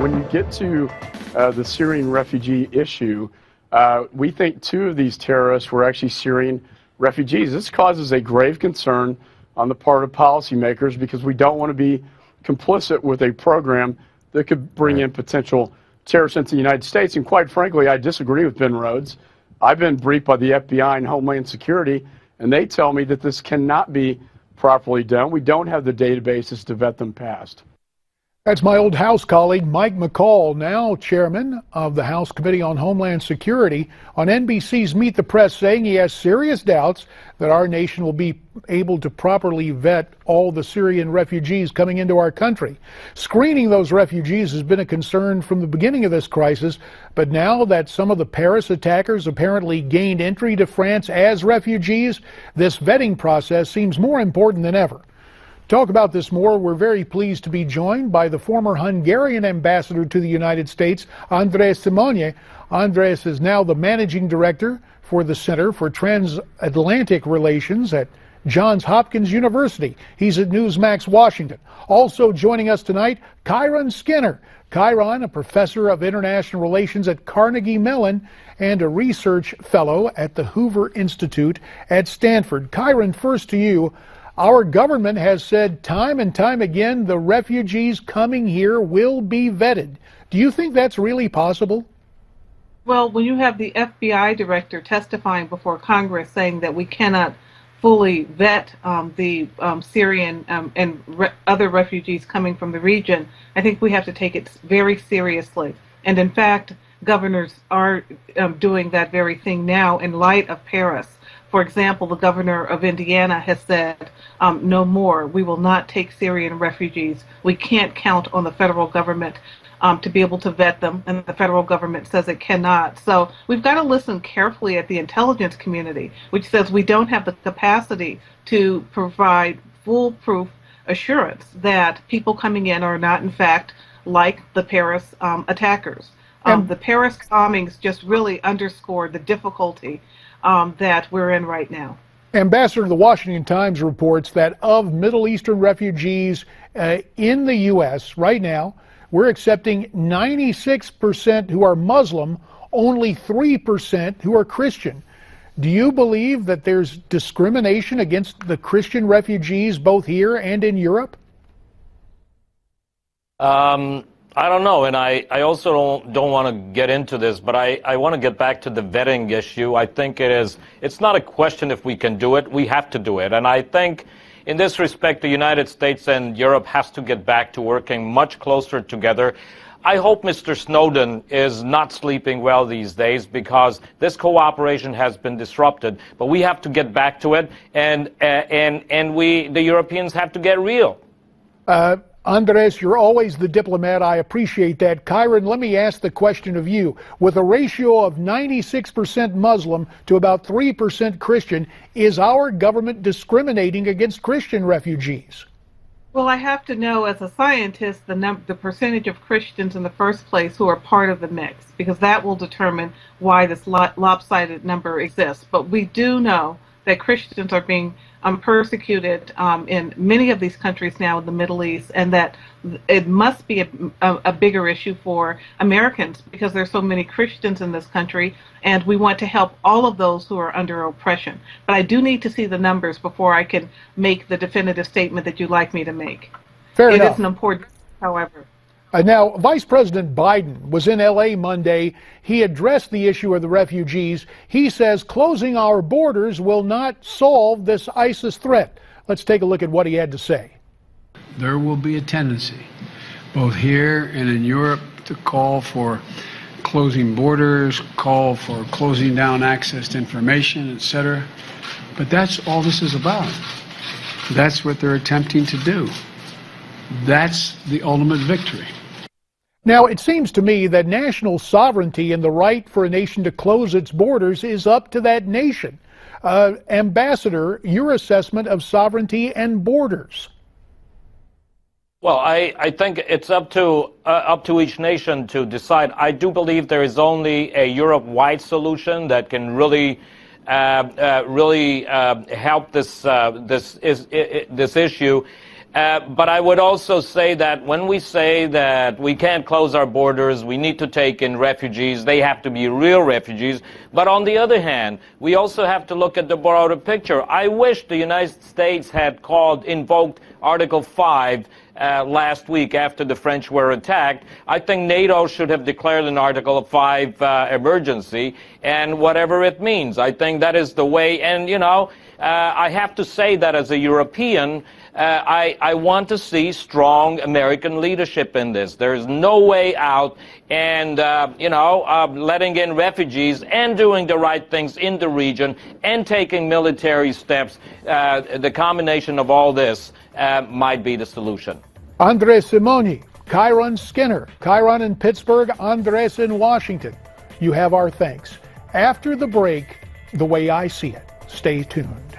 when you get to the Syrian refugee issue, we think 2 of these terrorists were actually Syrian refugees. This causes a grave concern on the part of policymakers because we don't want to be complicit with a program that could bring in potential terrorists into the United States. And quite frankly, I disagree with Ben Rhodes. I've been briefed by the FBI and Homeland Security, and they tell me that this cannot be properly done. We don't have the databases to vet them past. That's my old House colleague, Mike McCall, now chairman of the House Committee on Homeland Security, on NBC's Meet the Press, saying he has serious doubts that our nation will be able to properly vet all the Syrian refugees coming into our country. Screening those refugees has been a concern from the beginning of this crisis, but now that some of the Paris attackers apparently gained entry to France as refugees, this vetting process seems more important than ever. Talk about this more. We're very pleased to be joined by the former Hungarian ambassador to the United States, Andras Simonyi. Andras is now the managing director for the Center for Transatlantic Relations at Johns Hopkins University. He's at Newsmax, Washington. Also joining us tonight, Kiron K. Kiron, a professor of international relations at Carnegie Mellon and a research fellow at the Hoover Institute at Stanford. Kiron, first to you. Our government has said time and time again the refugees coming here will be vetted. Do you think that's really possible? Well, when you have the FBI director testifying before Congress saying that we cannot fully vet the Syrian and other refugees coming from the region, I think we have to take it very seriously. And in fact, governors are doing that very thing now in light of Paris. For example, the governor of Indiana has said, no more. We will not take Syrian refugees. We can't count on the federal government to be able to vet them, and the federal government says it cannot. So we've got to listen carefully at the intelligence community, which says we don't have the capacity to provide foolproof assurance that people coming in are not, in fact, like the Paris attackers. The Paris bombings just really underscored the difficulty that we're in right now. Ambassador, the Washington Times reports that of Middle Eastern refugees in the U.S. right now, we're accepting 96% who are Muslim, only 3% who are Christian. Do you believe that there's discrimination against the Christian refugees both here and in Europe? I don't know, and I also don't want to get into this, but I want to get back to the vetting issue. I think it's not a question if we can do it, we have to do it. And I think in this respect, the United States and Europe has to get back to working much closer together. I hope Mr. Snowden is not sleeping well these days because this cooperation has been disrupted, but we have to get back to it, and the Europeans have to get real. Andras, you're always the diplomat. I appreciate that. Kiron, let me ask the question of you. With a ratio of 96% Muslim to about 3% Christian, is our government discriminating against Christian refugees? Well, I have to know as a scientist the percentage of Christians in the first place who are part of the mix, because that will determine why this lopsided number exists. But we do know that Christians are being persecuted in many of these countries now in the Middle East, and that it must be a bigger issue for Americans because there's so many Christians in this country, and we want to help all of those who are under oppression. But I do need to see the numbers before I can make the definitive statement that you'd like me to make. Fair enough. It is an important, however. Now, Vice President Biden was in L.A. Monday. He addressed the issue of the refugees. He says closing our borders will not solve this ISIS threat. Let's take a look at what he had to say. There will be a tendency, both here and in Europe, to call for closing borders, call for closing down access to information, etc. But that's all this is about. That's what they're attempting to do. That's the ultimate victory. Now, it seems to me that national sovereignty and the right for a nation to close its borders is up to that nation. Ambassador, your assessment of sovereignty and borders? Well, I think it's up to each nation to decide. I do believe there is only a Europe-wide solution that can really help this issue. But I would also say that when we say that we can't close our borders, we need to take in refugees, they have to be real refugees. But on the other hand, we also have to look at the broader picture. I wish the United States had invoked Article 5 last week after the French were attacked. I think NATO should have declared an Article 5 emergency, and whatever it means. I think that is the way. And, you know, I have to say that as a European, I want to see strong American leadership in this. There is no way out, and letting in refugees and doing the right things in the region and taking military steps, the combination of all this might be the solution. Andras Simonyi, Kiron Skinner, Kiron in Pittsburgh, Andres in Washington. You have our thanks. After the break, the way I see it. Stay tuned.